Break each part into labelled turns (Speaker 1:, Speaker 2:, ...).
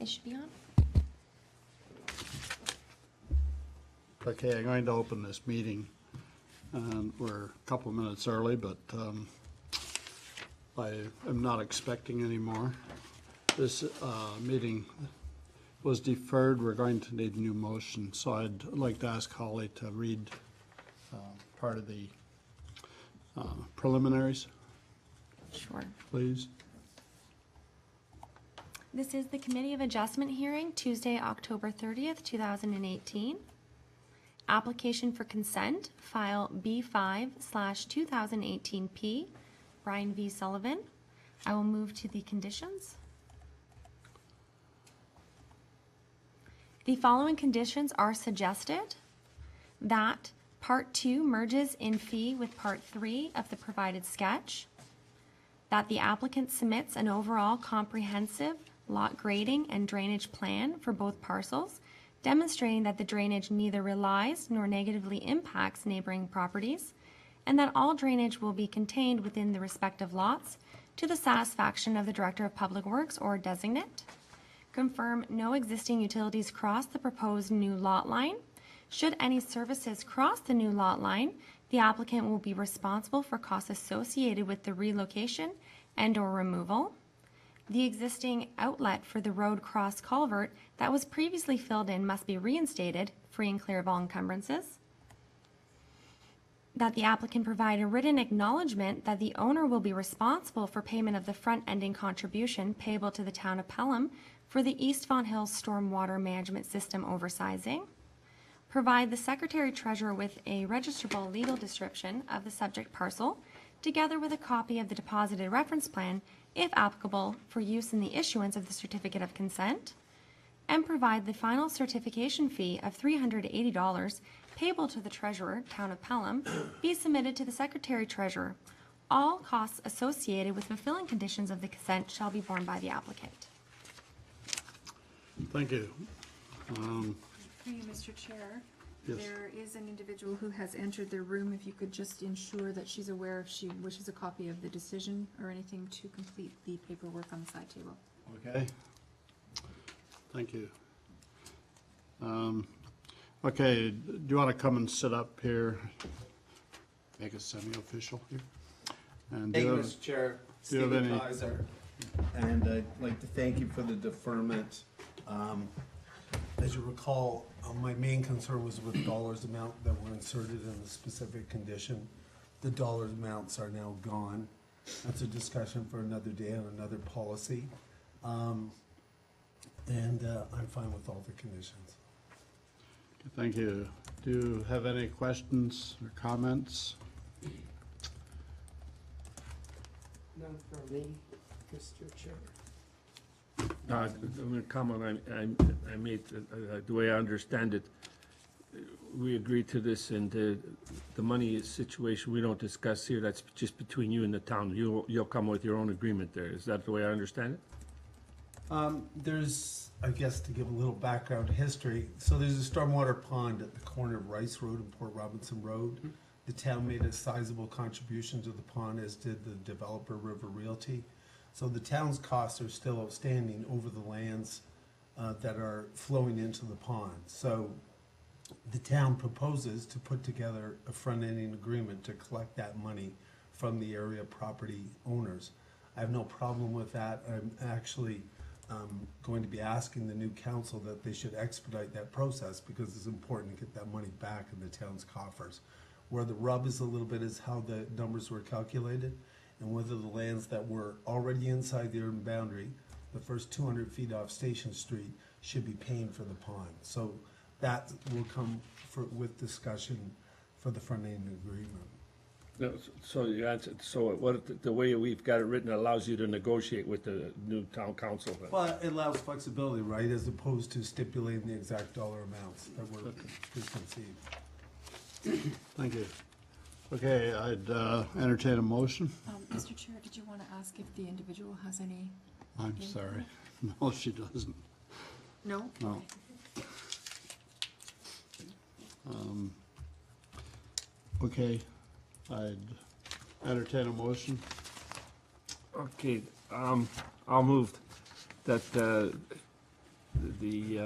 Speaker 1: They should be on.
Speaker 2: Okay, I'm going to open this meeting, and we're a couple of minutes early, but I am not expecting any more. This meeting was deferred. We're going to need a new motion, so I'd like to ask Holly to read part of the preliminaries,
Speaker 1: Sure.
Speaker 2: please.
Speaker 1: This is the Committee of Adjustment hearing, Tuesday, October 30th, 2018. Application for consent, file B5/2018P, Brian V. Sullivan. I will move to the conditions. The following conditions are suggested: that Part 2 merges in fee with Part 3 of the provided sketch, that the applicant submits an overall comprehensive lot grading and drainage plan for both parcels, demonstrating that the drainage neither relies nor negatively impacts neighboring properties, and that all drainage will be contained within the respective lots to the satisfaction of the Director of Public Works or designate. Confirm no existing utilities cross the proposed new lot line. Should any services cross the new lot line, the applicant will be responsible for costs associated with the relocation and/or removal. The existing outlet for the road cross culvert that was previously filled in must be reinstated, free and clear of all encumbrances. That the applicant provide a written acknowledgement that the owner will be responsible for payment of the front-ending contribution payable to the town of Pelham for the East Vaughan Hills Stormwater Management System oversizing. Provide the Secretary-Treasurer with a registrable legal description of the subject parcel, together with a copy of the deposited reference plan, if applicable, for use in the issuance of the certificate of consent, and provide the final certification fee of $380 payable to the Treasurer, Town of Pelham, be submitted to the Secretary-Treasurer. All costs associated with fulfilling conditions of the consent shall be borne by the applicant.
Speaker 2: Thank you.
Speaker 3: Through you, Mr. Chair.
Speaker 2: Yes.
Speaker 3: There is an individual who has entered the room. If you could just ensure that she's aware if she wishes a copy of the decision or anything to complete the paperwork on the side table.
Speaker 2: Okay. Thank you. Okay, do you want to come and sit up here? Make it semi-official here? And
Speaker 4: Thank
Speaker 2: do
Speaker 4: you,
Speaker 2: have-
Speaker 4: Mr. Chair.
Speaker 2: do you have
Speaker 4: Stephen
Speaker 2: any-
Speaker 4: Kaiser. And I'd like to thank you for the deferment.
Speaker 5: As you recall, my main concern was with dollars amount that were inserted in the specific condition. The dollar amounts are now gone. That's a discussion for another day on another policy. And I'm fine with all the conditions.
Speaker 2: Thank you. Do you have any questions or comments?
Speaker 6: None from me, Mr. Chair.
Speaker 7: I'm going to comment I made, the way I understand it, we agreed to this, and the money situation we don't discuss here, that's just between you and the town. You'll come with your own agreement there. Is that the way I understand it?
Speaker 5: There's, I guess, to give a little background history, so there's a stormwater pond at the corner of Rice Road and Port Robinson Road. The town made a sizable contribution to the pond, as did the developer River Realty. So the town's costs are still outstanding over the lands that are flowing into the pond. So the town proposes to put together a front-ending agreement to collect that money from the area property owners. I have no problem with that. I'm actually going to be asking the new council that they should expedite that process, because it's important to get that money back in the town's coffers. Where the rub is a little bit is how the numbers were calculated, and whether the lands that were already inside the urban boundary, the first 200 feet off Station Street, should be paying for the pond. So that will come with discussion for the front-end agreement.
Speaker 7: No, so you answered, so the way we've got it written allows you to negotiate with the new town council then?
Speaker 5: Well, it allows flexibility, right, as opposed to stipulating the exact dollar amounts that were preconceived.
Speaker 2: Thank you. Okay, I'd entertain a motion.
Speaker 3: Mr. Chair, did you want to ask if the individual has any?
Speaker 2: I'm sorry. No, she doesn't.
Speaker 3: No?
Speaker 2: No. Okay, I'd entertain a motion.
Speaker 7: Okay, I'll move that the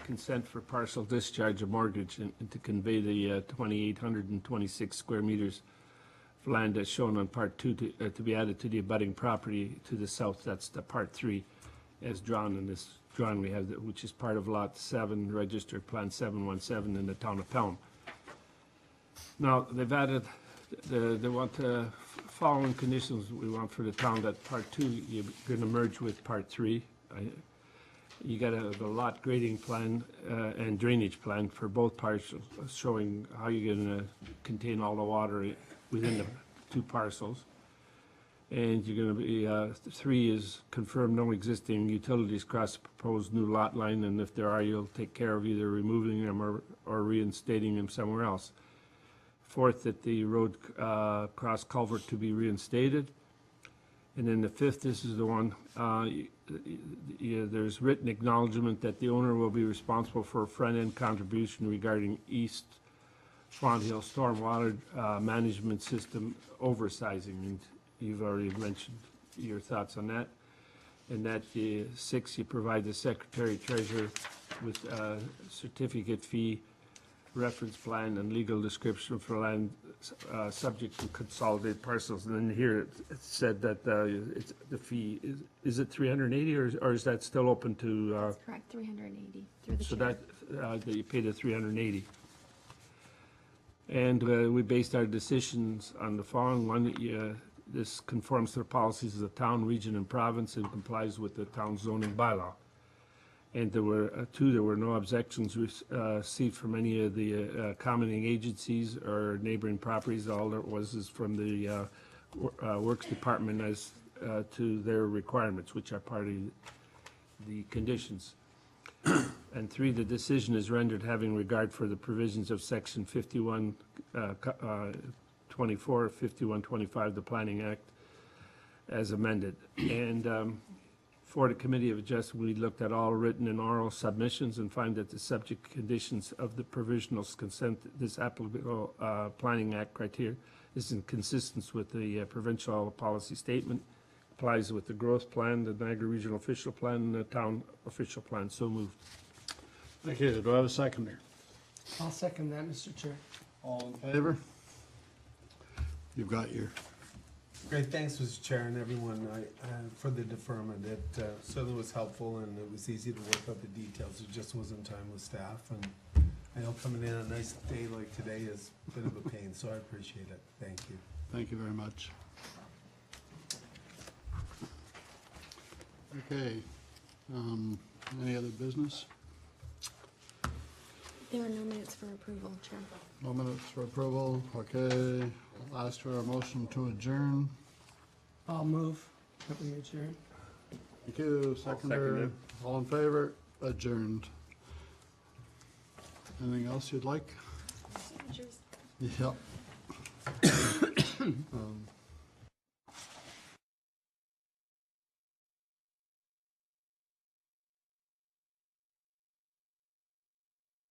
Speaker 7: consent for partial discharge of mortgage and to convey the 2,826 square meters of land as shown on Part 2 to be added to the abutting property to the south. That's the Part 3 as drawn in this drawing we have, which is part of Lot 7, Registered Plan 717 in the town of Pelham. Now, they've added, they want following conditions we want for the town, that Part 2, you're going to merge with Part 3. You got a lot grading plan and drainage plan for both parcels, showing how you're going to contain all the water within the two parcels. And you're going to be, 3 is confirm no existing utilities cross the proposed new lot line, and if there are, you'll take care of either removing them or reinstating them somewhere else. 4th, that the road cross culvert to be reinstated. And then the 5th, this is the one, there's written acknowledgement that the owner will be responsible for a front-end contribution regarding East Swan Hill stormwater management system oversizing. And you've already mentioned your thoughts on that. And that 6, you provide the secretary treasurer with certificate fee, reference plan, and legal description for land subject to consolidated parcels. And then here it said that it's the fee, is it 380 or is that still open to?
Speaker 1: That's correct, 380 through the
Speaker 7: So
Speaker 1: chair.
Speaker 7: that you pay the 380. And we based our decisions on the following one. This conforms to the policies of the town, region, and province and complies with the town zoning bylaw. And there were 2, there were no objections received from any of the commenting agencies or neighboring properties. All there was is from the Works Department as to their requirements, which are part of the conditions. And 3, the decision is rendered having regard for the provisions of Section 5124, 5125, the Planning Act, as amended. And for the Committee of Adjustment, we looked at all written and oral submissions and find that the subject conditions of the provisional consent, this applicable Planning Act criteria, is in consistence with the provincial policy statement, applies with the growth plan, the Niagara Regional Official Plan, and the town official plan. So moved.
Speaker 2: Thank you. Do I have a seconder?
Speaker 6: I'll second that, Mr. Chair.
Speaker 2: All in favor? You've got your,
Speaker 5: Great, thanks, Mr. Chair, and everyone, for the deferment. It certainly was helpful, and it was easy to work out the details. It just wasn't time with staff, and I know coming in a nice day like today is a bit of a pain, so I appreciate it. Thank you.
Speaker 2: thank you very much. Okay, any other business?
Speaker 1: There are no minutes for approval, Chair.
Speaker 2: No minutes for approval, okay. I'll ask for a motion to adjourn.
Speaker 6: I'll move that we adjourn.
Speaker 2: Thank you, seconder. All in favor? Adjourned. Anything else you'd like?
Speaker 1: Signatures.
Speaker 2: Yep.